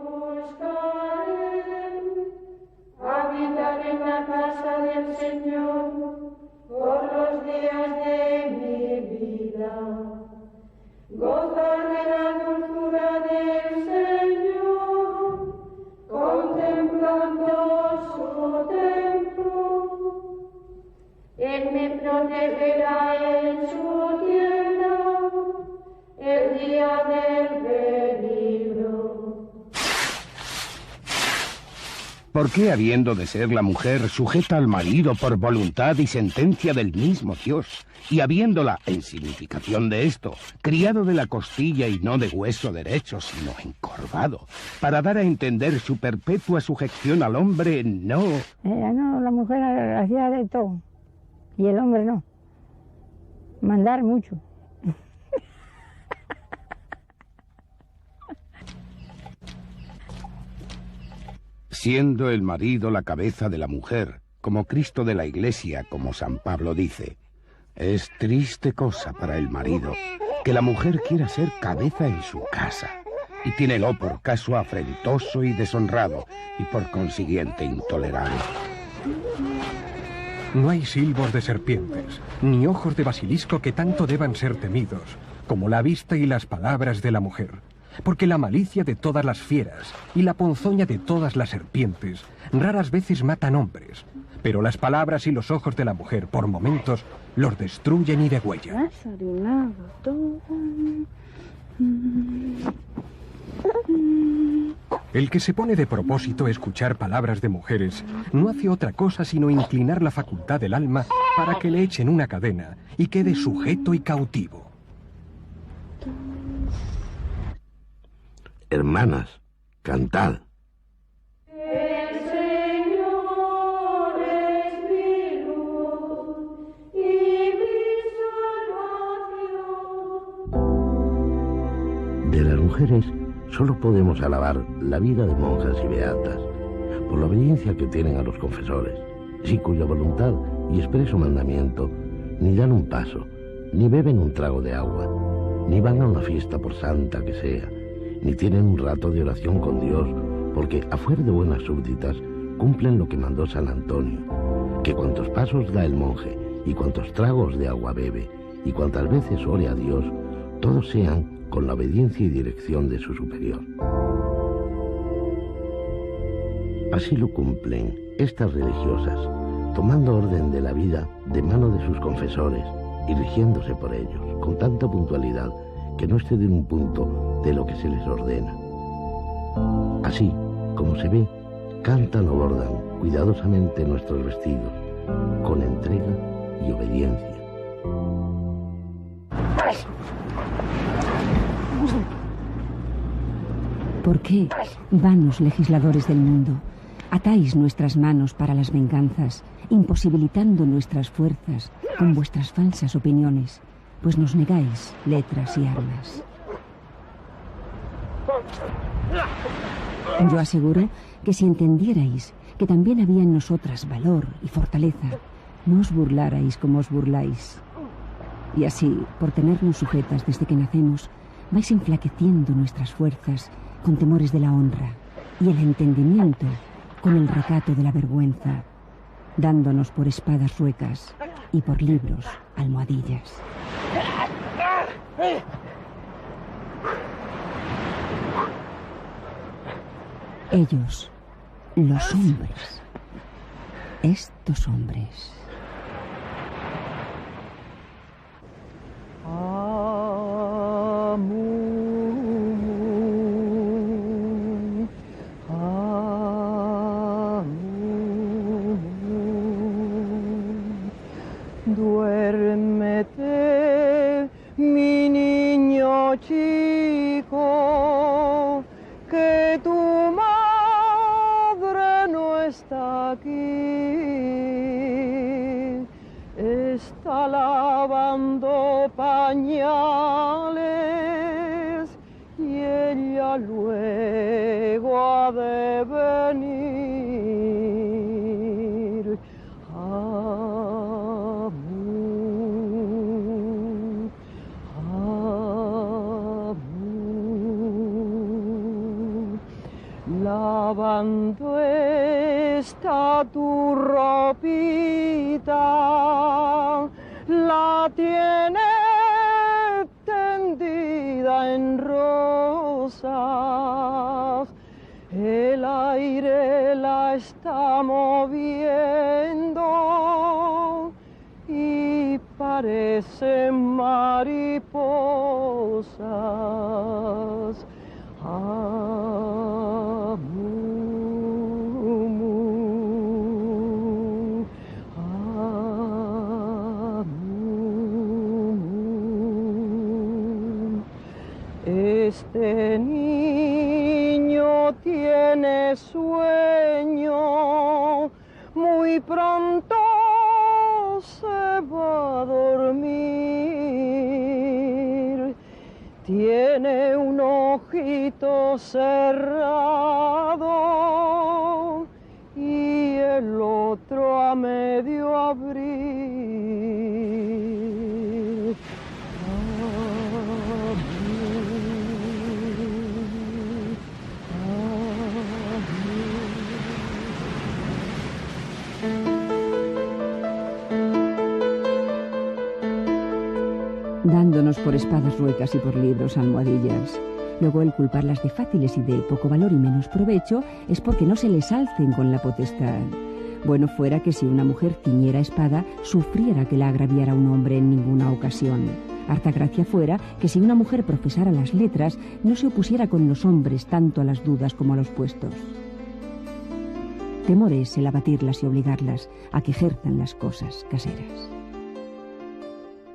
buscaré, habitar en la casa del Señor por los días de mi vida. Gozar de la dulzura del Señor, contemplando su templo. Él me protegerá en su tienda el día del peligro. ¿Por qué, habiendo de ser la mujer sujeta al marido por voluntad y sentencia del mismo Dios, y habiéndola, en significación de esto, criado de la costilla y no de hueso derecho, sino encorvado, para dar a entender su perpetua sujeción al hombre, no? No, la mujer hacía de todo, y el hombre no. Mandar mucho. Siendo el marido la cabeza de la mujer, como Cristo de la Iglesia, como San Pablo dice, es triste cosa para el marido que la mujer quiera ser cabeza en su casa, y tiénelo por caso afrentoso y deshonrado, y por consiguiente intolerable. No hay silbos de serpientes, ni ojos de basilisco que tanto deban ser temidos, como la vista y las palabras de la mujer. Porque la malicia de todas las fieras y la ponzoña de todas las serpientes raras veces matan hombres, pero las palabras y los ojos de la mujer por momentos los destruyen y degüellan. El que se pone de propósito a escuchar palabras de mujeres no hace otra cosa sino inclinar la facultad del alma para que le echen una cadena y quede sujeto y cautivo. Hermanas, cantad. El Señor es mi luz y mi salvación. De las mujeres solo podemos alabar la vida de monjas y beatas, por la obediencia que tienen a los confesores, sin cuya voluntad y expreso mandamiento ni dan un paso, ni beben un trago de agua, ni van a una fiesta por santa que sea, ni tienen un rato de oración con Dios, porque a fuer de buenas súbditas cumplen lo que mandó San Antonio, que cuantos pasos da el monje y cuantos tragos de agua bebe y cuantas veces ore a Dios, todos sean con la obediencia y dirección de su superior. Así lo cumplen estas religiosas, tomando orden de la vida de mano de sus confesores y rigiéndose por ellos, con tanta puntualidad que no exceden un punto de lo que se les ordena. Así, como se ve, cantan o bordan cuidadosamente nuestros vestidos, con entrega y obediencia. ¿Por qué, vanos legisladores del mundo, atáis nuestras manos para las venganzas, imposibilitando nuestras fuerzas con vuestras falsas opiniones? Pues nos negáis letras y armas. Yo aseguro que si entendierais que también había en nosotras valor y fortaleza, no os burlarais como os burláis. Y así, por tenernos sujetas desde que nacemos, vais enflaqueciendo nuestras fuerzas con temores de la honra y el entendimiento con el recato de la vergüenza, dándonos por espadas ruecas y por libros almohadillas. Ellos, los hombres, estos hombres. Duérmete, mi niño chico, que tu madre no está aquí. Está lavando pañales y ella luego ha de venir. lavando está tu ropita, la tiene tendida en rosas, el aire la está moviendo y parecen mariposas. Este niño tiene sueño, muy pronto se va a dormir. Tiene un ojito cerrado y el otro a medio abrir. Dándonos por espadas ruecas y por libros almohadillas. Luego el culparlas de fáciles y de poco valor y menos provecho es porque no se les alcen con la potestad. Bueno fuera que si una mujer ciñera espada, sufriera que la agraviara un hombre en ninguna ocasión. Harta gracia fuera que si una mujer profesara las letras, no se opusiera con los hombres tanto a las dudas como a los puestos. Temor es el abatirlas y obligarlas a que ejerzan las cosas caseras.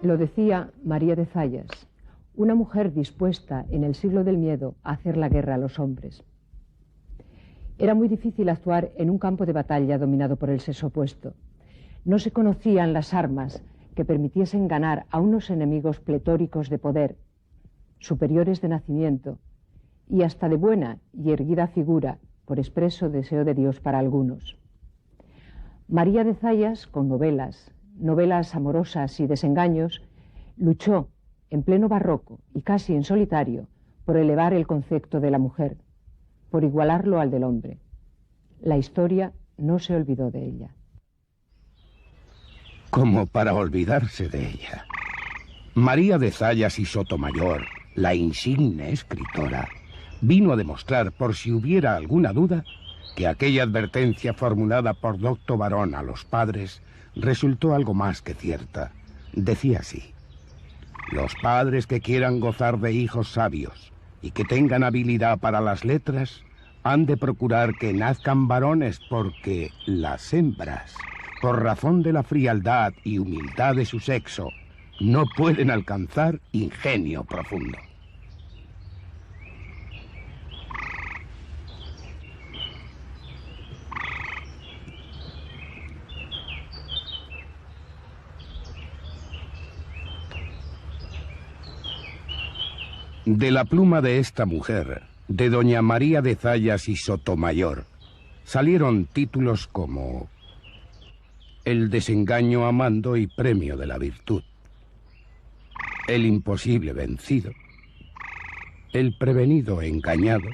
Lo decía María de Zayas, una mujer dispuesta en el siglo del miedo a hacer la guerra a los hombres. Era muy difícil actuar en un campo de batalla dominado por el sexo opuesto. No se conocían las armas que permitiesen ganar a unos enemigos pletóricos de poder, superiores de nacimiento y hasta de buena y erguida figura, por expreso deseo de Dios para algunos. María de Zayas, con novelas amorosas y desengaños, luchó en pleno barroco y casi en solitario por elevar el concepto de la mujer, por igualarlo al del hombre. La historia no se olvidó de ella. Como para olvidarse de ella. María de Zayas y Sotomayor, la insigne escritora, vino a demostrar, por si hubiera alguna duda, que aquella advertencia formulada por Docto Varón a los padres resultó algo más que cierta. Decía así: los padres que quieran gozar de hijos sabios y que tengan habilidad para las letras han de procurar que nazcan varones, porque las hembras, por razón de la frialdad y humildad de su sexo, no pueden alcanzar ingenio profundo. De la pluma de esta mujer, de doña María de Zayas y Sotomayor, salieron títulos como El desengaño amando y premio de la virtud, El imposible vencido, El prevenido engañado,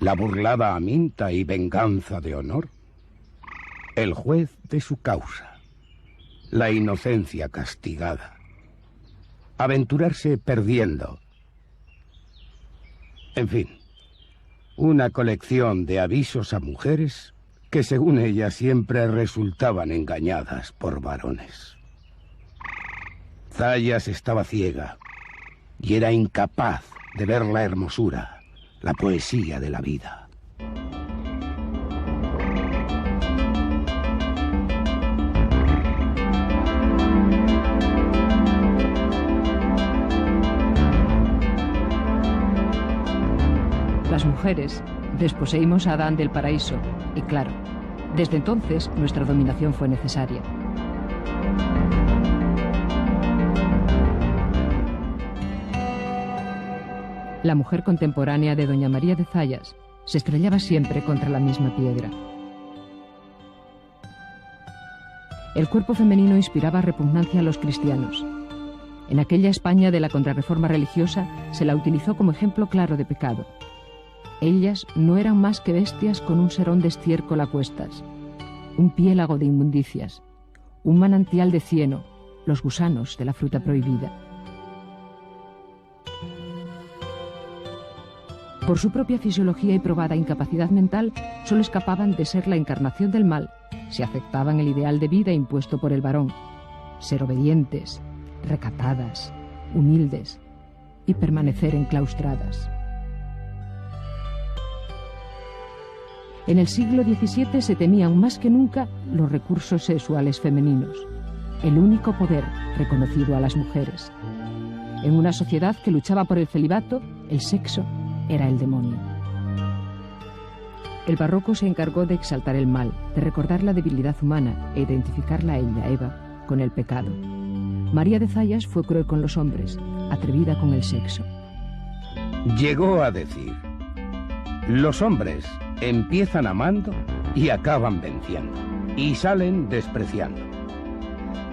La burlada aminta y venganza de honor, El juez de su causa, La inocencia castigada, Aventurarse perdiendo. En fin, una colección de avisos a mujeres que según ella siempre resultaban engañadas por varones. Zayas estaba ciega y era incapaz de ver la hermosura, la poesía de la vida. Las mujeres desposeímos a Adán del paraíso y, claro, desde entonces nuestra dominación fue necesaria. La mujer contemporánea de doña María de Zayas se estrellaba siempre contra la misma piedra. El cuerpo femenino inspiraba repugnancia a los cristianos. En aquella España de la contrarreforma religiosa se la utilizó como ejemplo claro de pecado. Ellas no eran más que bestias con un serón de estiércol a cuestas, un piélago de inmundicias, un manantial de cieno, los gusanos de la fruta prohibida. Por su propia fisiología y probada incapacidad mental, solo escapaban de ser la encarnación del mal si aceptaban el ideal de vida impuesto por el varón: ser obedientes, recatadas, humildes y permanecer enclaustradas. En el siglo XVII se temían más que nunca los recursos sexuales femeninos, el único poder reconocido a las mujeres. En una sociedad que luchaba por el celibato, el sexo era el demonio. El barroco se encargó de exaltar el mal, de recordar la debilidad humana e identificarla a ella, Eva, con el pecado. María de Zayas fue cruel con los hombres, atrevida con el sexo. Llegó a decir: los hombres empiezan amando y acaban venciendo, y salen despreciando.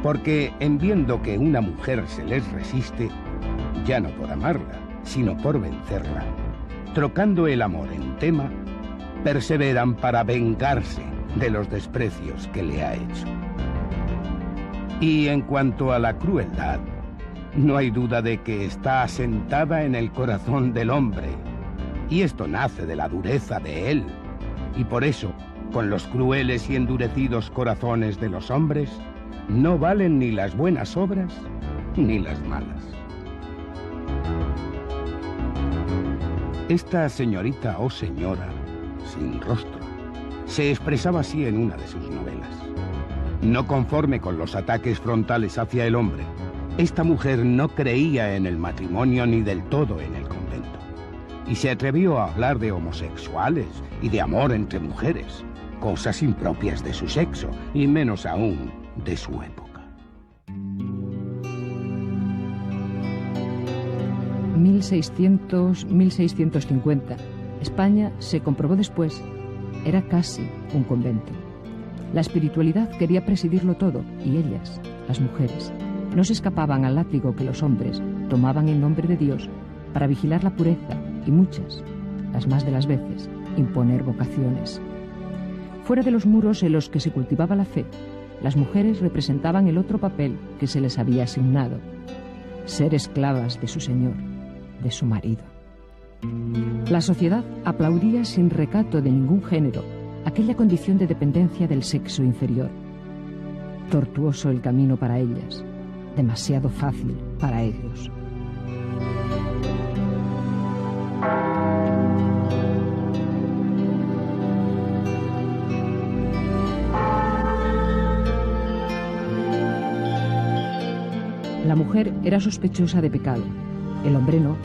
Porque en viendo que una mujer se les resiste, ya no por amarla, sino por vencerla, trocando el amor en tema, perseveran para vengarse de los desprecios que le ha hecho. Y en cuanto a la crueldad, no hay duda de que está asentada en el corazón del hombre, y esto nace de la dureza de él, y por eso, con los crueles y endurecidos corazones de los hombres, no valen ni las buenas obras ni las malas. Esta señorita o señora, sin rostro, se expresaba así en una de sus novelas. No conforme con los ataques frontales hacia el hombre, esta mujer no creía en el matrimonio ni del todo en el convento, y se atrevió a hablar de homosexuales y de amor entre mujeres, cosas impropias de su sexo y menos aún de su época. 1600-1650. España, se comprobó después, era casi un convento. La espiritualidad quería presidirlo todo, y ellas, las mujeres, no se escapaban al látigo que los hombres tomaban en nombre de Dios para vigilar la pureza y muchas, las más de las veces, imponer vocaciones. Fuera de los muros en los que se cultivaba la fe, las mujeres representaban el otro papel que se les había asignado: ser esclavas de su señor, de su marido. La sociedad aplaudía sin recato de ningún género aquella condición de dependencia del sexo inferior. Tortuoso el camino para ellas, demasiado fácil para ellos. La mujer era sospechosa de pecado, el hombre no.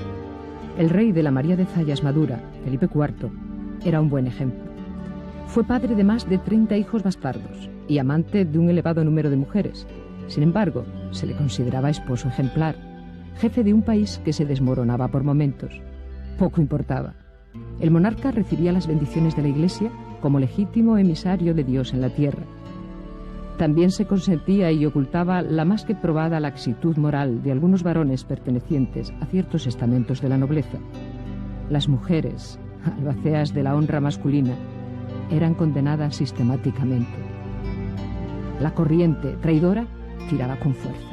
El rey de la María de Zayas Madura, Felipe IV, era un buen ejemplo. Fue padre de más de 30 hijos bastardos y amante de un elevado número de mujeres. Sin embargo, se le consideraba esposo ejemplar, jefe de un país que se desmoronaba por momentos. Poco importaba. El monarca recibía las bendiciones de la Iglesia como legítimo emisario de Dios en la tierra. También se consentía y ocultaba la más que probada laxitud moral de algunos varones pertenecientes a ciertos estamentos de la nobleza. Las mujeres, albaceas de la honra masculina, eran condenadas sistemáticamente. La corriente traidora tiraba con fuerza.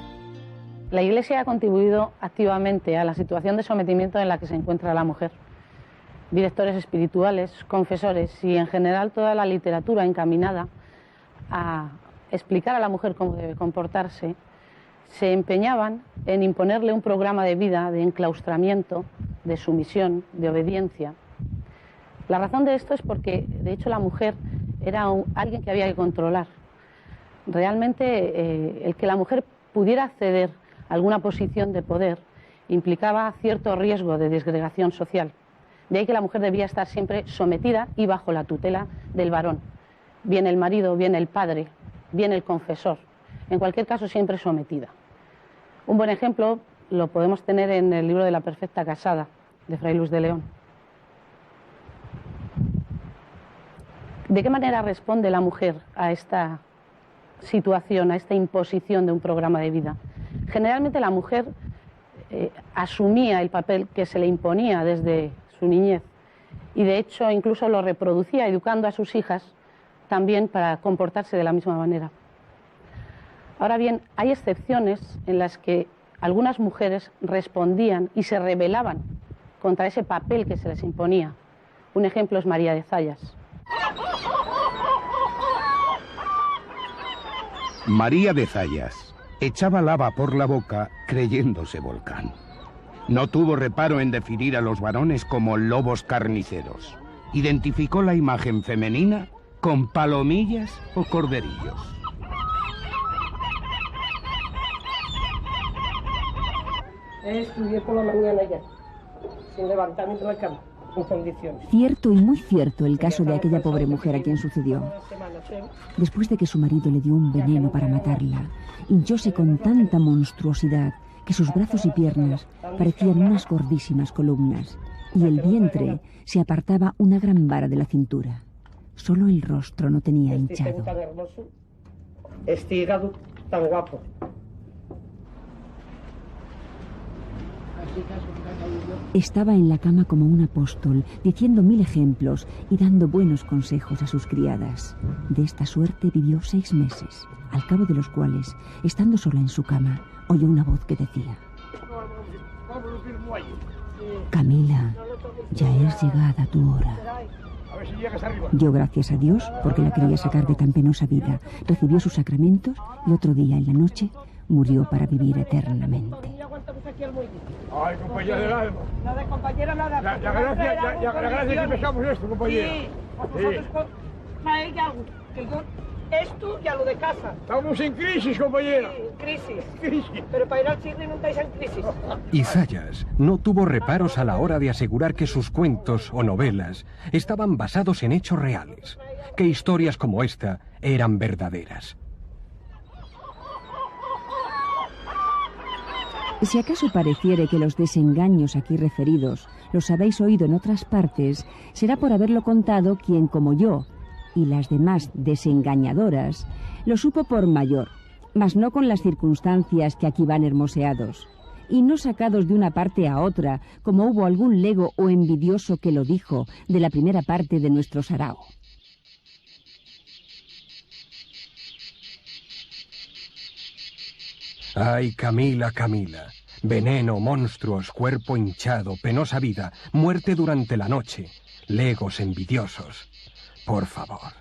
La Iglesia ha contribuido activamente a la situación de sometimiento en la que se encuentra la mujer. Directores espirituales, confesores y en general toda la literatura encaminada a explicar a la mujer cómo debe comportarse, se empeñaban en imponerle un programa de vida de enclaustramiento, de sumisión, de obediencia. La razón de esto es porque, de hecho, la mujer era alguien que había que controlar. Realmente, el que la mujer pudiera acceder a alguna posición de poder implicaba cierto riesgo de disgregación social. De ahí que la mujer debía estar siempre sometida y bajo la tutela del varón. Bien el marido, bien el padre, bien el confesor. En cualquier caso, siempre sometida. Un buen ejemplo lo podemos tener en el libro de La perfecta casada, de Fray Luis de León. ¿De qué manera responde la mujer a esta situación, a esta imposición de un programa de vida? Generalmente la mujer asumía el papel que se le imponía desde su niñez, y de hecho incluso lo reproducía, educando a sus hijas también para comportarse de la misma manera. Ahora bien, hay excepciones en las que algunas mujeres respondían y se rebelaban contra ese papel que se les imponía. Un ejemplo es María de Zayas. María de Zayas echaba lava por la boca creyéndose volcán. No tuvo reparo en definir a los varones como lobos carniceros. Identificó la imagen femenina con palomillas o corderillos. Estudié por la mañana ya, sin levantarme de la cama, en condiciones. Cierto y muy cierto el caso de aquella pobre mujer a quien sucedió. Después de que su marido le dio un veneno para matarla, hinchóse con tanta monstruosidad que sus brazos y piernas parecían unas gordísimas columnas y el vientre se apartaba una gran vara de la cintura. Solo el rostro no tenía hinchado. Tan hermoso, este hígado tan guapo. Estaba en la cama como un apóstol, diciendo 1000 ejemplos y dando buenos consejos a sus criadas. De esta suerte vivió 6 meses, al cabo de los cuales, estando sola en su cama, oyó una voz que decía: Camila, ya es llegada tu hora. Dio gracias a Dios porque la quería sacar de tan penosa vida. Recibió sus sacramentos y otro día en la noche murió para vivir eternamente. Ay, compañera del alma. Nada, compañera, nada. La gracia que empezamos esto, compañera. Sí, vosotros traéis algo. Que yo, esto y a lo de casa. Estamos en crisis, compañera. Sí, crisis. Pero para ir al cine no estáis en crisis. Y Zayas no tuvo reparos a la hora de asegurar que sus cuentos o novelas estaban basados en hechos reales, que historias como esta eran verdaderas. Si acaso pareciere que los desengaños aquí referidos los habéis oído en otras partes, será por haberlo contado quien como yo y las demás desengañadoras lo supo por mayor, mas no con las circunstancias que aquí van hermoseados, y no sacados de una parte a otra, como hubo algún lego o envidioso que lo dijo de la primera parte de nuestro sarao. Ay, Camila, Camila. Veneno, monstruos, cuerpo hinchado, penosa vida, muerte durante la noche, legos envidiosos. Por favor.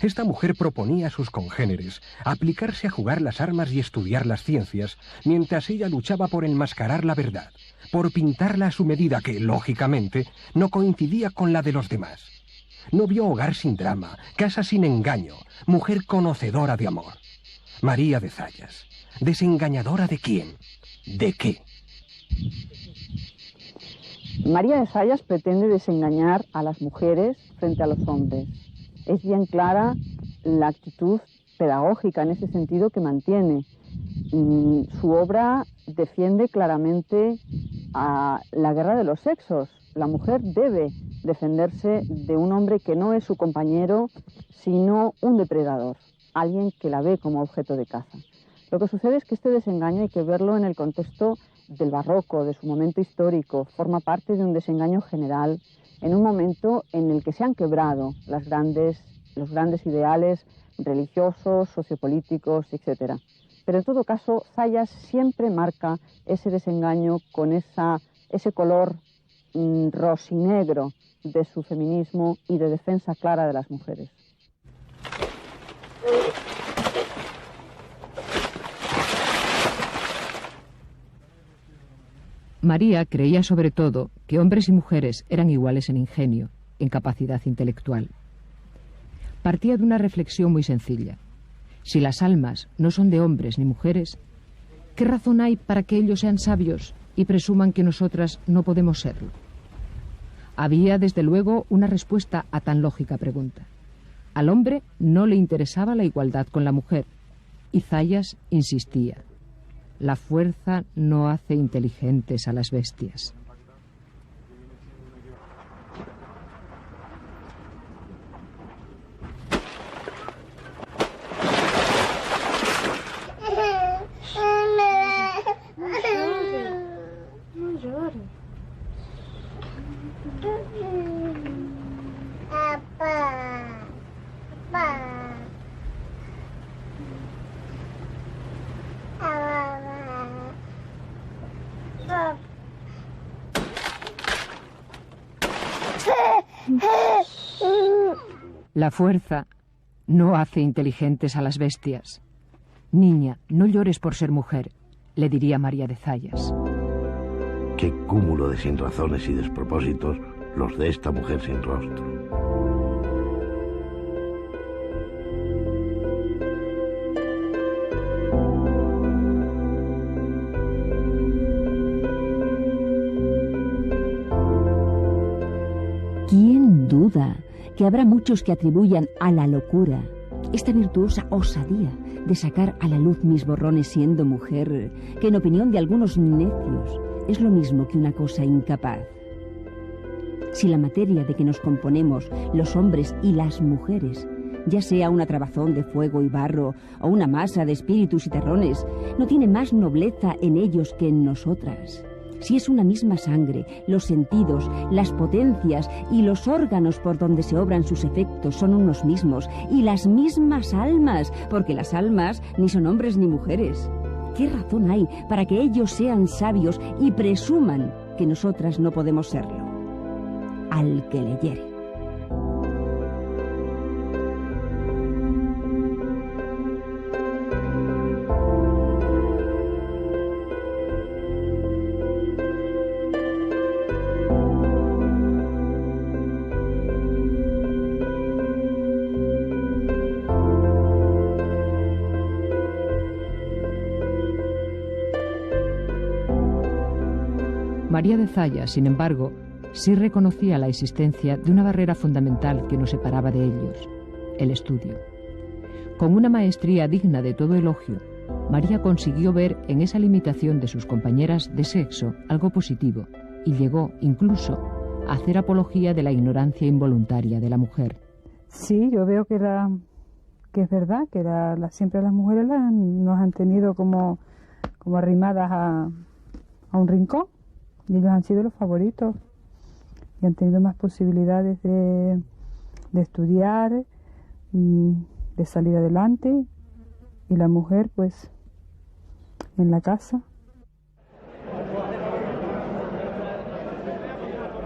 Esta mujer proponía a sus congéneres aplicarse a jugar las armas y estudiar las ciencias, mientras ella luchaba por enmascarar la verdad, por pintarla a su medida que, lógicamente, no coincidía con la de los demás. No vio hogar sin drama, casa sin engaño, mujer conocedora de amor. María de Zayas. ¿Desengañadora de quién? ¿De qué? María de Zayas pretende desengañar a las mujeres frente a los hombres. Es bien clara la actitud pedagógica en ese sentido que mantiene. Su obra defiende claramente a la guerra de los sexos. La mujer debe defenderse de un hombre que no es su compañero, sino un depredador, alguien que la ve como objeto de caza. Lo que sucede es que este desengaño hay que verlo en el contexto del barroco, de su momento histórico. Forma parte de un desengaño general, en un momento en el que se han quebrado los grandes ideales religiosos, sociopolíticos, etc. Pero en todo caso, Zayas siempre marca ese desengaño con ese color rosinegro de su feminismo y de defensa clara de las mujeres. María creía sobre todo que hombres y mujeres eran iguales en ingenio, en capacidad intelectual. Partía de una reflexión muy sencilla. Si las almas no son de hombres ni mujeres, ¿qué razón hay para que ellos sean sabios y presuman que nosotras no podemos serlo? Había, desde luego, una respuesta a tan lógica pregunta. Al hombre no le interesaba la igualdad con la mujer, y Zayas insistía. La fuerza no hace inteligentes a las bestias. No llores. La fuerza no hace inteligentes a las bestias. Niña, no llores por ser mujer, le diría María de Zayas. Qué cúmulo de sinrazones y despropósitos los de esta mujer sin rostro. ¿Quién duda que habrá muchos que atribuyan a la locura esta virtuosa osadía de sacar a la luz mis borrones siendo mujer, que en opinión de algunos necios es lo mismo que una cosa incapaz? Si la materia de que nos componemos los hombres y las mujeres, ya sea una trabazón de fuego y barro o una masa de espíritus y terrones, no tiene más nobleza en ellos que en nosotras, si es una misma sangre, los sentidos, las potencias y los órganos por donde se obran sus efectos son unos mismos, y las mismas almas, porque las almas ni son hombres ni mujeres, ¿qué razón hay para que ellos sean sabios y presuman que nosotras no podemos serlo? Al que leyere. María de Zayas, sin embargo, sí reconocía la existencia de una barrera fundamental que nos separaba de ellos, el estudio. Con una maestría digna de todo elogio, María consiguió ver en esa limitación de sus compañeras de sexo algo positivo y llegó incluso a hacer apología de la ignorancia involuntaria de la mujer. Sí, yo veo que es verdad, que siempre las mujeres nos han tenido como arrimadas a un rincón, y ellos han sido los favoritos y han tenido más posibilidades de estudiar, de salir adelante, y la mujer pues en la casa.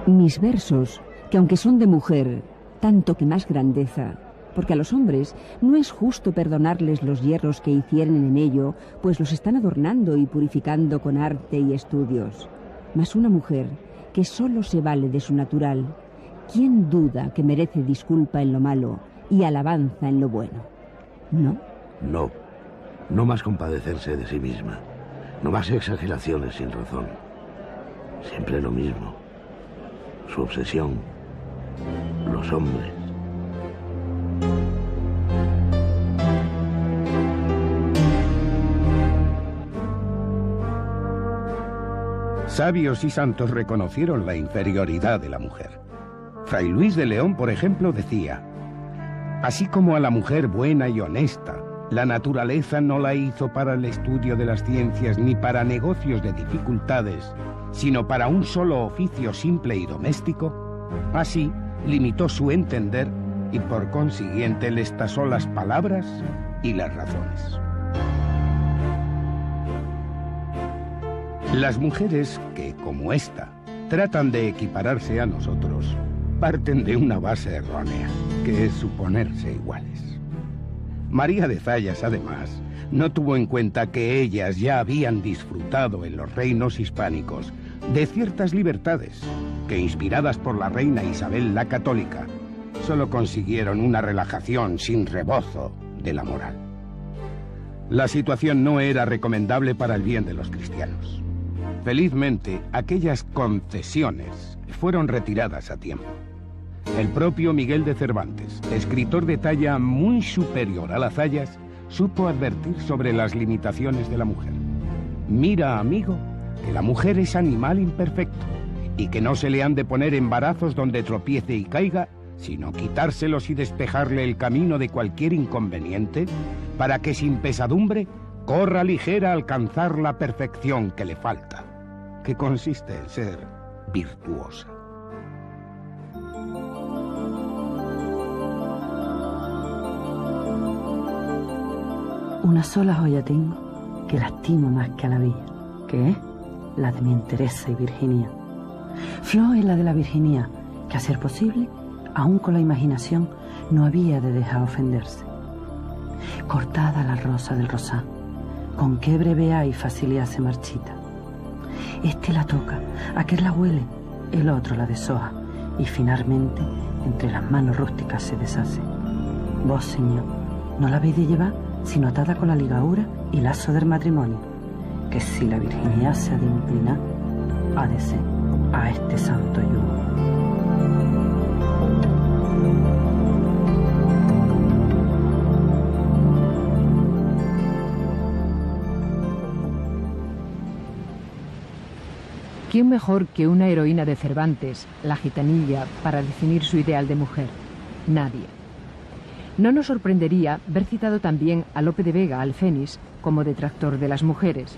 Mis versos, que aunque son de mujer, tanto que más grandeza, porque a los hombres no es justo perdonarles los hierros que hicieren en ello, pues los están adornando y purificando con arte y estudios. Mas una mujer que solo se vale de su natural, ¿quién duda que merece disculpa en lo malo y alabanza en lo bueno? ¿No? No. No más compadecerse de sí misma. No más exageraciones sin razón. Siempre lo mismo. Su obsesión. Los hombres. Sabios y santos reconocieron la inferioridad de la mujer. Fray Luis de León, por ejemplo, decía: así como a la mujer buena y honesta, la naturaleza no la hizo para el estudio de las ciencias ni para negocios de dificultades, sino para un solo oficio simple y doméstico, así limitó su entender y por consiguiente les tasó las palabras y las razones. Las mujeres que, como esta, tratan de equipararse a nosotros, parten de una base errónea, que es suponerse iguales. María de Zayas, además, no tuvo en cuenta que ellas ya habían disfrutado en los reinos hispánicos de ciertas libertades que, inspiradas por la reina Isabel la Católica, solo consiguieron una relajación sin rebozo de la moral. La situación no era recomendable para el bien de los cristianos. Felizmente, aquellas concesiones fueron retiradas a tiempo. El propio Miguel de Cervantes, escritor de talla muy superior a las Zayas, supo advertir sobre las limitaciones de la mujer. Mira, amigo, que la mujer es animal imperfecto y que no se le han de poner embarazos donde tropiece y caiga, sino quitárselos y despejarle el camino de cualquier inconveniente para que sin pesadumbre corra ligera a alcanzar la perfección que le falta, que consiste en ser virtuosa. Una sola joya tengo que la estimo más que a la vida, que es la de mi entereza y virginía. Flor es la de la virginía, que a ser posible aún con la imaginación, no había de dejar ofenderse. Cortada la rosa del rosal, con qué brevedad y facilidad se marchita. Este la toca, aquel la huele, el otro la deshoja, y finalmente entre las manos rústicas se deshace. Vos, Señor, no la habéis de llevar sino atada con la ligadura y lazo del matrimonio, que si la virginidad se ha de inclinar, ha de ser a este santo yugo. ¿Quién mejor que una heroína de Cervantes, la gitanilla, para definir su ideal de mujer? Nadie. No nos sorprendería ver citado también a Lope de Vega Alféniz como detractor de las mujeres.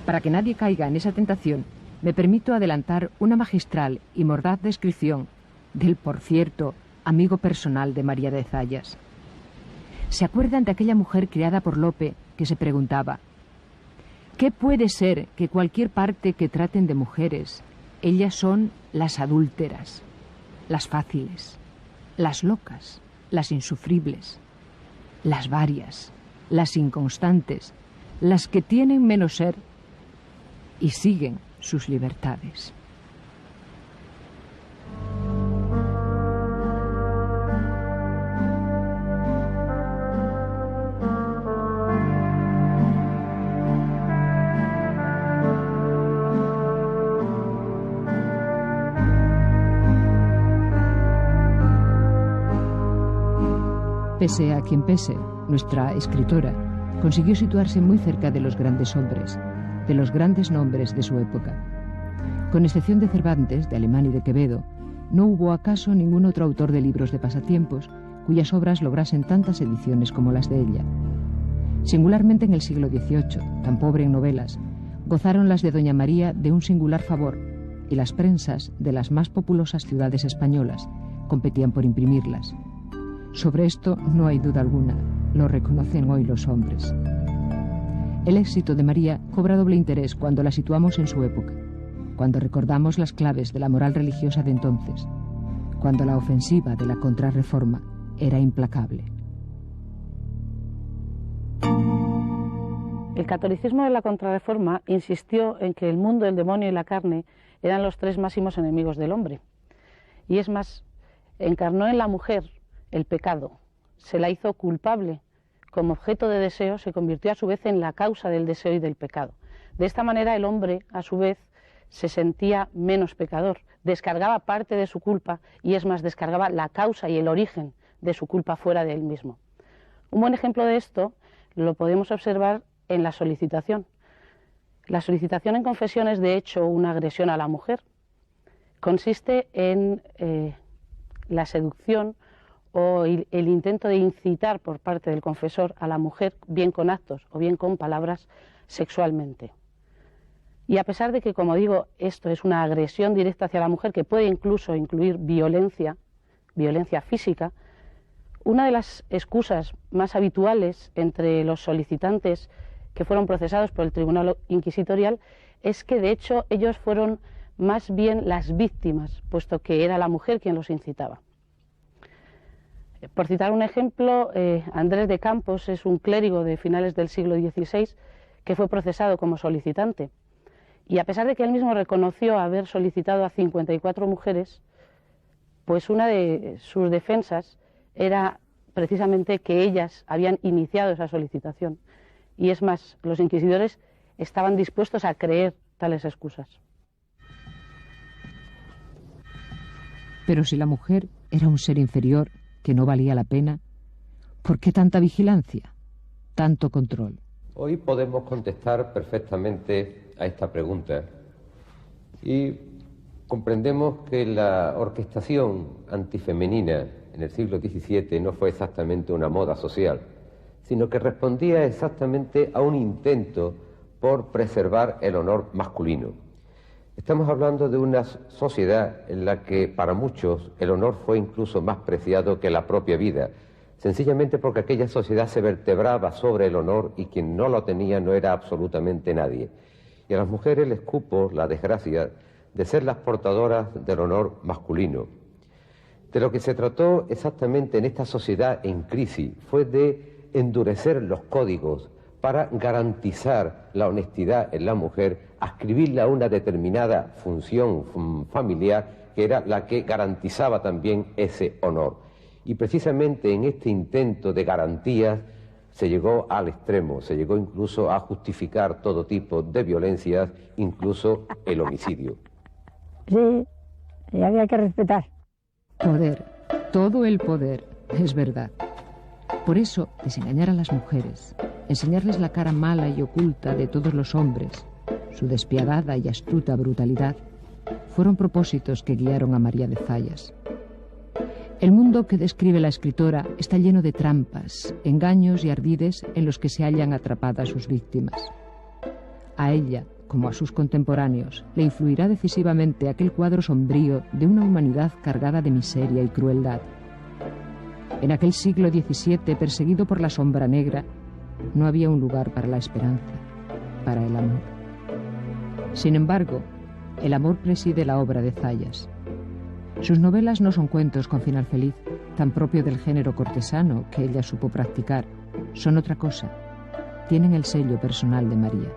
Para que nadie caiga en esa tentación, me permito adelantar una magistral y mordaz descripción del, por cierto, amigo personal de María de Zayas. ¿Se acuerdan de aquella mujer criada por Lope que se preguntaba: ¿qué puede ser que cualquier parte que traten de mujeres, ellas son las adúlteras, las fáciles, las locas, las insufribles, las varias, las inconstantes, las que tienen menos ser y siguen sus libertades? Pese a quien pese, nuestra escritora consiguió situarse muy cerca de los grandes hombres, de los grandes nombres de su época. Con excepción de Cervantes, de Alemán y de Quevedo, no hubo acaso ningún otro autor de libros de pasatiempos cuyas obras lograsen tantas ediciones como las de ella. Singularmente en el siglo XVIII, tan pobre en novelas, gozaron las de Doña María de un singular favor, y las prensas de las más populosas ciudades españolas competían por imprimirlas. Sobre esto no hay duda alguna, lo reconocen hoy los hombres. El éxito de María cobra doble interés cuando la situamos en su época, cuando recordamos las claves de la moral religiosa de entonces, cuando la ofensiva de la Contrarreforma era implacable. El catolicismo de la Contrarreforma insistió en que el mundo, el demonio y la carne eran los tres máximos enemigos del hombre. Y es más, encarnó en la mujer el pecado, se la hizo culpable, como objeto de deseo se convirtió a su vez en la causa del deseo y del pecado. De esta manera el hombre, a su vez, se sentía menos pecador, descargaba parte de su culpa y es más, descargaba la causa y el origen de su culpa fuera de él mismo. Un buen ejemplo de esto lo podemos observar en la solicitación. La solicitación en confesión es de hecho una agresión a la mujer. Consiste en la seducción o el intento de incitar por parte del confesor a la mujer, bien con actos o bien con palabras, sexualmente. Y a pesar de que, como digo, esto es una agresión directa hacia la mujer que puede incluso incluir violencia física, una de las excusas más habituales entre los solicitantes que fueron procesados por el Tribunal Inquisitorial es que de hecho ellos fueron más bien las víctimas, puesto que era la mujer quien los incitaba. Por citar un ejemplo, Andrés de Campos es un clérigo de finales del siglo XVI que fue procesado como solicitante. Y a pesar de que él mismo reconoció haber solicitado a 54 mujeres, pues una de sus defensas era precisamente que ellas habían iniciado esa solicitación. Y es más, los inquisidores estaban dispuestos a creer tales excusas. Pero si la mujer era un ser inferior que no valía la pena, ¿por qué tanta vigilancia, tanto control? Hoy podemos contestar perfectamente a esta pregunta y comprendemos que la orquestación antifemenina en el siglo XVII no fue exactamente una moda social, sino que respondía exactamente a un intento por preservar el honor masculino. Estamos hablando de una sociedad en la que para muchos el honor fue incluso más preciado que la propia vida, sencillamente porque aquella sociedad se vertebraba sobre el honor y quien no lo tenía no era absolutamente nadie. Y a las mujeres les cupo la desgracia de ser las portadoras del honor masculino. De lo que se trató exactamente en esta sociedad en crisis fue de endurecer los códigos para garantizar la honestidad en la mujer, adscribirla a una determinada función familiar que era la que garantizaba también ese honor. Y precisamente en este intento de garantías se llegó al extremo, se llegó incluso a justificar todo tipo de violencias, incluso el homicidio. Sí, y había que respetar. Poder, todo el poder, es verdad. Por eso, desengañar a las mujeres, enseñarles la cara mala y oculta de todos los hombres, su despiadada y astuta brutalidad, fueron propósitos que guiaron a María de Zayas. El mundo que describe la escritora está lleno de trampas, engaños y ardides en los que se hallan atrapadas sus víctimas. A ella, como a sus contemporáneos, le influirá decisivamente aquel cuadro sombrío de una humanidad cargada de miseria y crueldad. En aquel siglo XVII, perseguido por la sombra negra, no había un lugar para la esperanza, para el amor. Sin embargo, el amor preside la obra de Zayas. Sus novelas no son cuentos con final feliz, tan propio del género cortesano que ella supo practicar. Son otra cosa. Tienen el sello personal de María.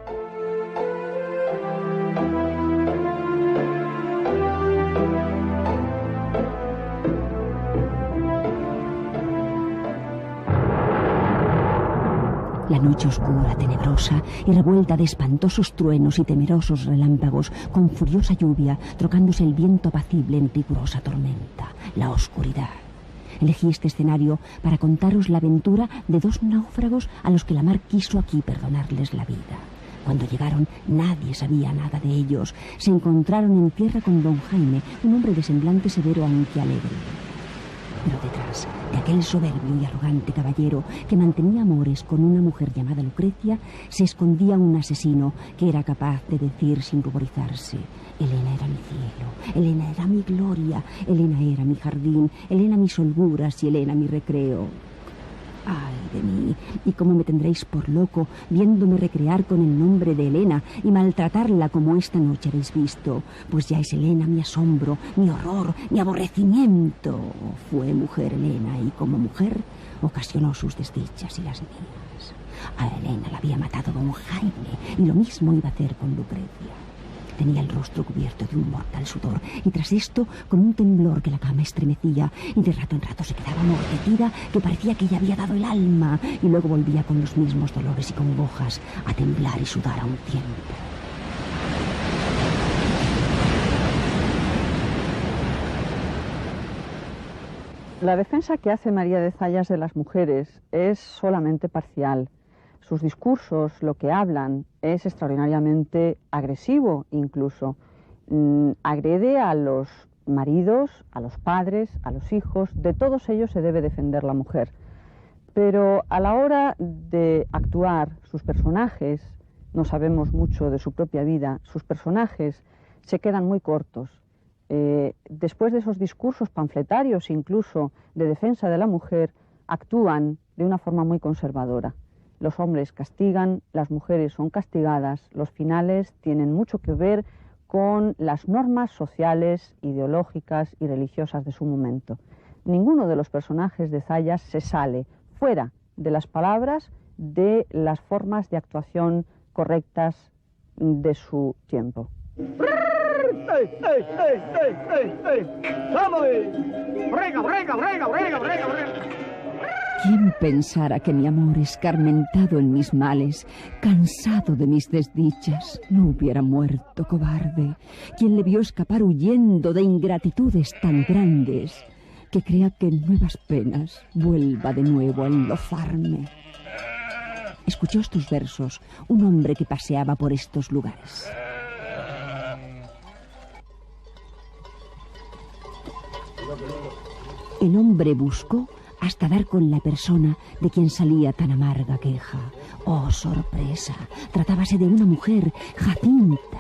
La noche oscura, tenebrosa y revuelta de espantosos truenos y temerosos relámpagos, con furiosa lluvia, trocándose el viento apacible en rigurosa tormenta. La oscuridad. Elegí este escenario para contaros la aventura de dos náufragos a los que la mar quiso aquí perdonarles la vida. Cuando llegaron, nadie sabía nada de ellos. Se encontraron en tierra con don Jaime, un hombre de semblante severo aunque alegre. Pero detrás de aquel soberbio y arrogante caballero que mantenía amores con una mujer llamada Lucrecia, se escondía un asesino que era capaz de decir sin ruborizarse: Elena era mi cielo, Elena era mi gloria, Elena era mi jardín, Elena mis holguras y Elena mi recreo. ¡Ay de mí! ¿Y cómo me tendréis por loco viéndome recrear con el nombre de Elena y maltratarla como esta noche habéis visto? Pues ya es Elena mi asombro, mi horror, mi aborrecimiento. Fue mujer Elena y como mujer ocasionó sus desdichas y las mías. A Elena la había matado don Jaime y lo mismo iba a hacer con Lucrecia. Tenía el rostro cubierto de un mortal sudor y tras esto, con un temblor que la cama estremecía y de rato en rato se quedaba amortecida, que parecía que ella había dado el alma, y luego volvía con los mismos dolores y congojas a temblar y sudar a un tiempo. La defensa que hace María de Zayas de las mujeres es solamente parcial. Sus discursos, lo que hablan, es extraordinariamente agresivo incluso. Agrede a los maridos, a los padres, a los hijos, de todos ellos se debe defender la mujer. Pero a la hora de actuar, sus personajes, no sabemos mucho de su propia vida, sus personajes se quedan muy cortos. Después de esos discursos panfletarios, incluso de defensa de la mujer, actúan de una forma muy conservadora. Los hombres castigan, las mujeres son castigadas, los finales tienen mucho que ver con las normas sociales, ideológicas y religiosas de su momento. Ninguno de los personajes de Zayas se sale fuera de las palabras, de las formas de actuación correctas de su tiempo. ¿Quién pensara que mi amor, escarmentado en mis males, cansado de mis desdichas, no hubiera muerto cobarde? ¿Quién le vio escapar huyendo de ingratitudes tan grandes, que crea que en nuevas penas vuelva de nuevo a enlozarme? Escuchó estos versos un hombre que paseaba por estos lugares. El hombre buscó hasta dar con la persona de quien salía tan amarga queja. ¡Oh, sorpresa! Tratábase de una mujer, Jacinta.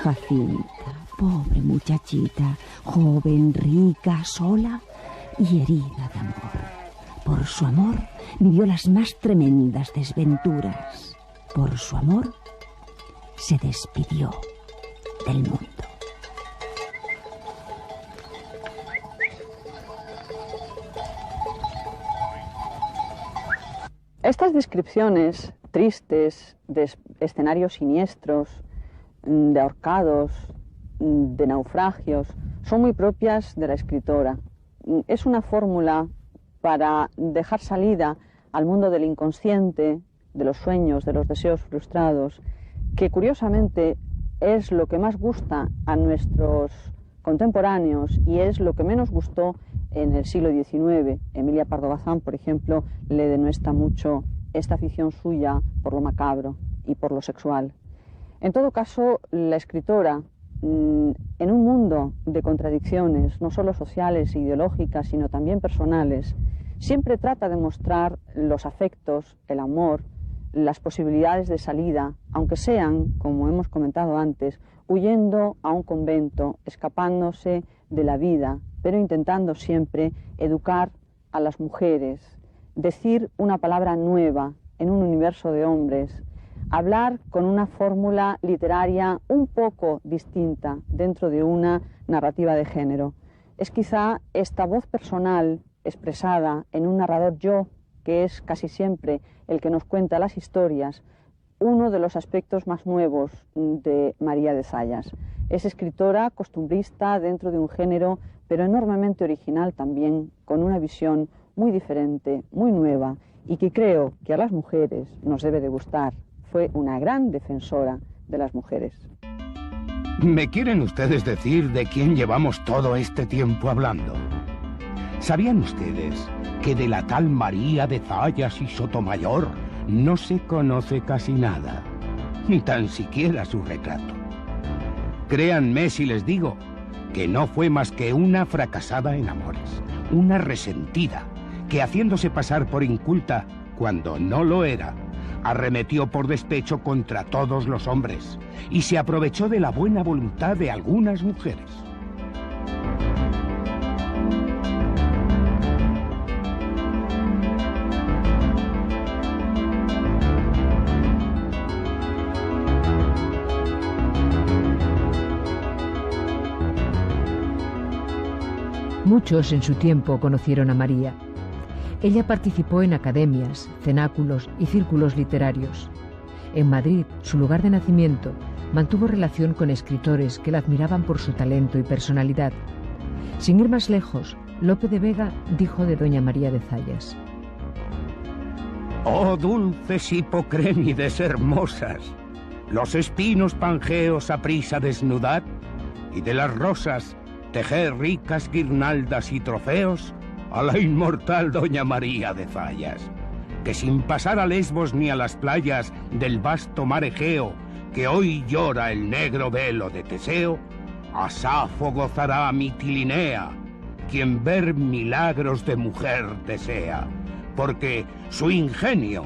Jacinta, pobre muchachita, joven, rica, sola y herida de amor. Por su amor vivió las más tremendas desventuras. Por su amor se despidió del mundo. Estas descripciones tristes de escenarios siniestros, de ahorcados, de naufragios, son muy propias de la escritora. Es una fórmula para dejar salida al mundo del inconsciente, de los sueños, de los deseos frustrados, que curiosamente es lo que más gusta a nuestros contemporáneos y es lo que menos gustó en el siglo XIX. Emilia Pardo Bazán, por ejemplo, le denuestra mucho esta afición suya por lo macabro y por lo sexual. En todo caso, la escritora, en un mundo de contradicciones, no solo sociales e ideológicas, sino también personales, siempre trata de mostrar los afectos, el amor, las posibilidades de salida, aunque sean, como hemos comentado antes, huyendo a un convento, escapándose de la vida, pero intentando siempre educar a las mujeres, decir una palabra nueva en un universo de hombres, hablar con una fórmula literaria un poco distinta dentro de una narrativa de género. Es quizá esta voz personal expresada en un narrador yo, que es casi siempre el que nos cuenta las historias, uno de los aspectos más nuevos de María de Zayas. Es escritora costumbrista dentro de un género, pero enormemente original también, con una visión muy diferente, muy nueva, y que creo que a las mujeres nos debe de gustar. Fue una gran defensora de las mujeres. ¿Me quieren ustedes decir de quién llevamos todo este tiempo hablando? ¿Sabían ustedes que de la tal María de Zayas y Sotomayor no se conoce casi nada, ni tan siquiera su retrato? Créanme si les digo que no fue más que una fracasada en amores, una resentida, que haciéndose pasar por inculta cuando no lo era, arremetió por despecho contra todos los hombres y se aprovechó de la buena voluntad de algunas mujeres. Muchos en su tiempo conocieron a María. Ella participó en academias, cenáculos y círculos literarios. En Madrid, su lugar de nacimiento, mantuvo relación con escritores que la admiraban por su talento y personalidad. Sin ir más lejos, Lope de Vega dijo de doña María de Zayas: «Oh dulces hipocrémides hermosas, los espinos pangeos aprisa desnudad, y de las rosas tejer ricas guirnaldas y trofeos a la inmortal doña María de Zayas, que sin pasar a Lesbos ni a las playas del vasto mar Egeo, que hoy llora el negro velo de Teseo, a Safo gozará Mitilinea, quien ver milagros de mujer desea, porque su ingenio,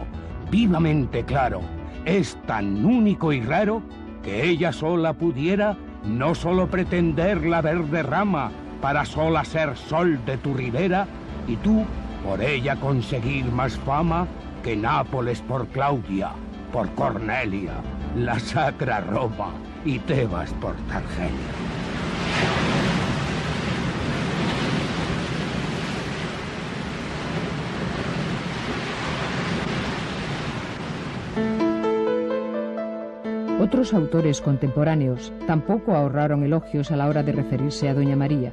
vivamente claro, es tan único y raro que ella sola pudiera no solo pretender la verde rama para sola ser sol de tu ribera, y tú por ella conseguir más fama que Nápoles por Claudia, por Cornelia, la sacra Roma y Tebas por Targelia». Otros autores contemporáneos tampoco ahorraron elogios a la hora de referirse a doña María.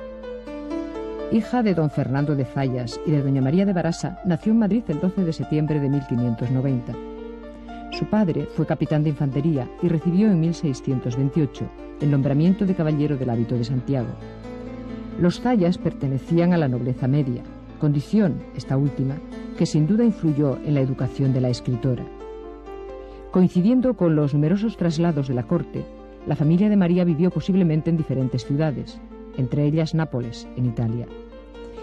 Hija de don Fernando de Zayas y de doña María de Barasa, nació en Madrid el 12 de septiembre de 1590. Su padre fue capitán de infantería y recibió en 1628 el nombramiento de caballero del Hábito de Santiago. Los Zayas pertenecían a la nobleza media, condición, esta última, que sin duda influyó en la educación de la escritora. Coincidiendo con los numerosos traslados de la corte, la familia de María vivió posiblemente en diferentes ciudades, entre ellas Nápoles, en Italia.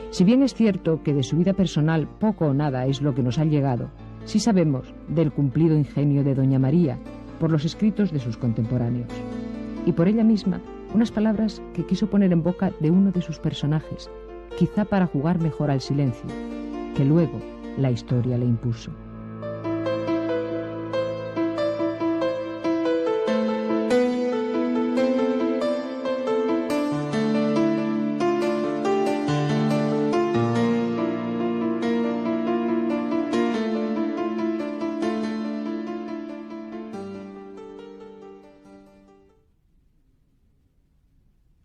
Si bien es cierto que de su vida personal poco o nada es lo que nos ha llegado, sí sabemos del cumplido ingenio de doña María por los escritos de sus contemporáneos. Y por ella misma, unas palabras que quiso poner en boca de uno de sus personajes, quizá para jugar mejor al silencio, que luego la historia le impuso.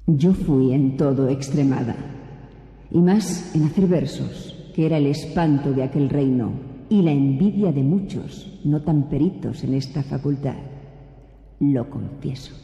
Yo fui en todo extremada, y más en hacer versos, que era el espanto de aquel reino y la envidia de muchos no tan peritos en esta facultad. Lo confieso.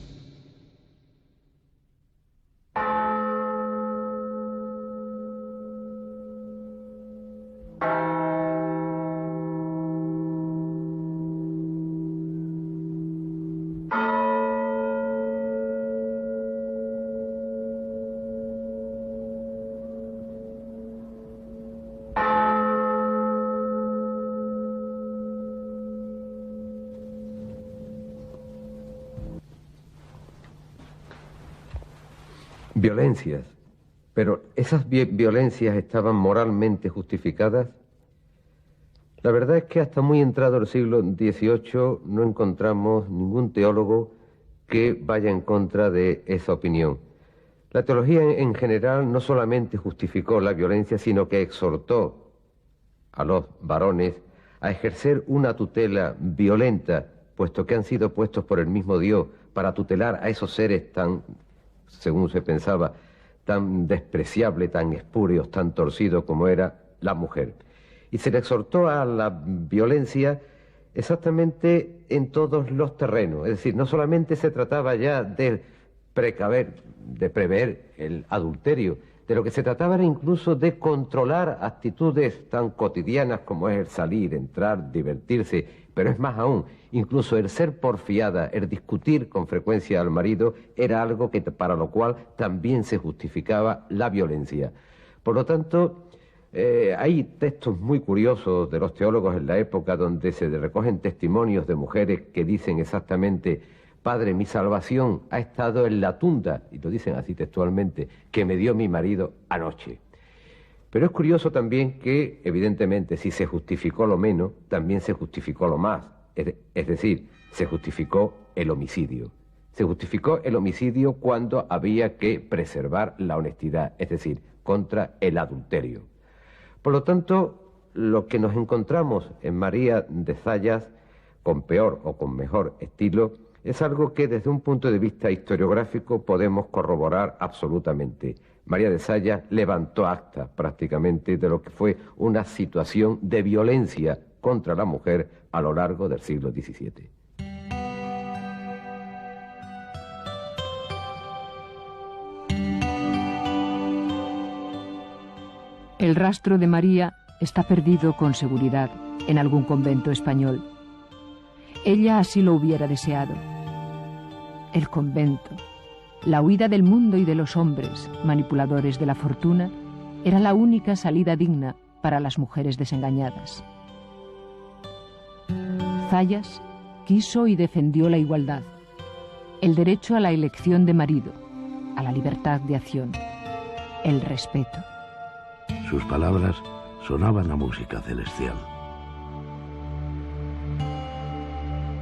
Violencias. Pero ¿esas violencias estaban moralmente justificadas? La verdad es que hasta muy entrado el siglo XVIII no encontramos ningún teólogo que vaya en contra de esa opinión. La teología en general no solamente justificó la violencia, sino que exhortó a los varones a ejercer una tutela violenta, puesto que han sido puestos por el mismo Dios para tutelar a esos seres tan, según se pensaba, tan despreciables, tan espurios, tan torcidos como era la mujer. Y se le exhortó a la violencia exactamente en todos los terrenos. Es decir, no solamente se trataba ya de prever el adulterio, de lo que se trataba era incluso de controlar actitudes tan cotidianas como es el salir, entrar, divertirse, pero es más aún, incluso el ser porfiada, el discutir con frecuencia al marido, era algo que, para lo cual también se justificaba la violencia. Por lo tanto, hay textos muy curiosos de los teólogos en la época donde se recogen testimonios de mujeres que dicen exactamente: Padre, mi salvación ha estado en la tunda, y lo dicen así textualmente, que me dio mi marido anoche. Pero es curioso también que, evidentemente, si se justificó lo menos, también se justificó lo más. Es decir, se justificó el homicidio. Se justificó el homicidio cuando había que preservar la honestidad, es decir, contra el adulterio. Por lo tanto, lo que nos encontramos en María de Zayas, con peor o con mejor estilo, es algo que desde un punto de vista historiográfico podemos corroborar absolutamente. María de Zayas levantó acta prácticamente de lo que fue una situación de violencia contra la mujer a lo largo del siglo XVII. El rastro de María está perdido con seguridad en algún convento español. Ella así lo hubiera deseado. El convento, la huida del mundo y de los hombres, manipuladores de la fortuna, era la única salida digna para las mujeres desengañadas. Zayas quiso y defendió la igualdad, el derecho a la elección de marido, a la libertad de acción, el respeto. Sus palabras sonaban a música celestial.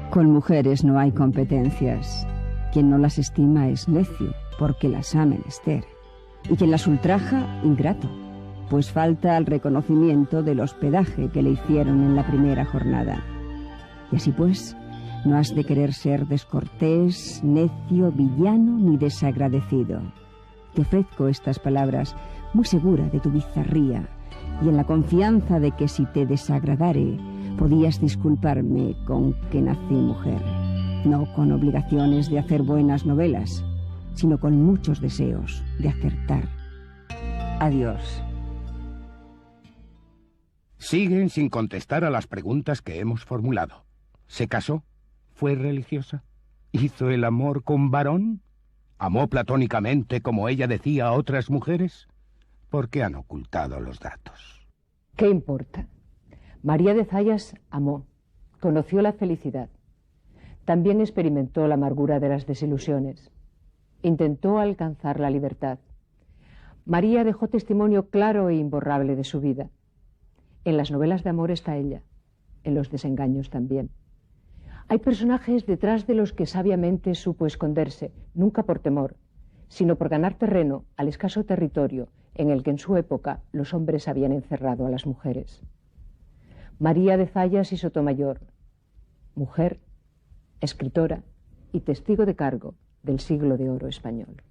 Con mujeres no hay competencias. Quien no las estima es necio, porque las ha menester. Y quien las ultraja, ingrato, pues falta al reconocimiento del hospedaje que le hicieron en la primera jornada. Y así pues, no has de querer ser descortés, necio, villano ni desagradecido. Te ofrezco estas palabras muy segura de tu bizarría y en la confianza de que si te desagradare, podías disculparme con que nací mujer, no con obligaciones de hacer buenas novelas, sino con muchos deseos de acertar. Adiós. Siguen sin contestar a las preguntas que hemos formulado. ¿Se casó? ¿Fue religiosa? ¿Hizo el amor con varón? ¿Amó platónicamente como ella decía a otras mujeres? ¿Por qué han ocultado los datos? ¿Qué importa? María de Zayas amó, conoció la felicidad. También experimentó la amargura de las desilusiones. Intentó alcanzar la libertad. María dejó testimonio claro e imborrable de su vida. En las novelas de amor está ella, en los desengaños también. Hay personajes detrás de los que sabiamente supo esconderse, nunca por temor, sino por ganar terreno al escaso territorio en el que en su época los hombres habían encerrado a las mujeres. María de Zayas y Sotomayor, mujer, escritora y testigo de cargo del siglo de oro español.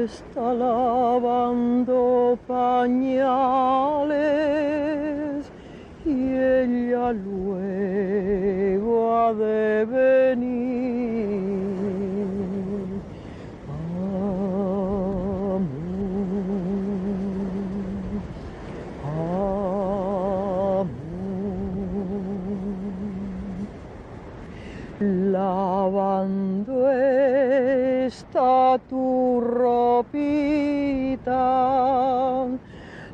está lavando pañales y ella luego ha de venir. Lavando está tu ropita,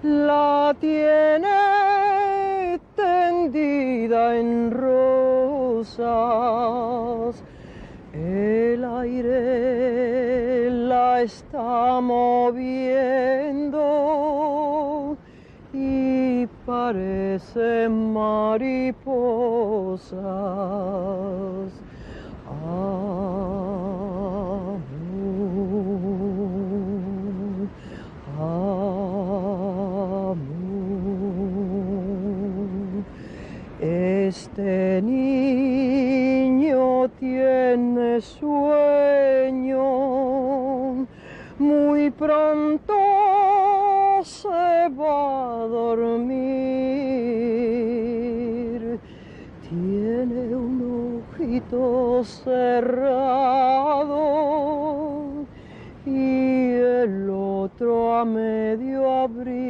la tiene tendida en rosas, el aire la está moviendo y parecen mariposas. Amor, amor. Este niño tiene sueño, muy pronto se va a dormir. Tiene un ojito cerrado y el otro a medio abrir.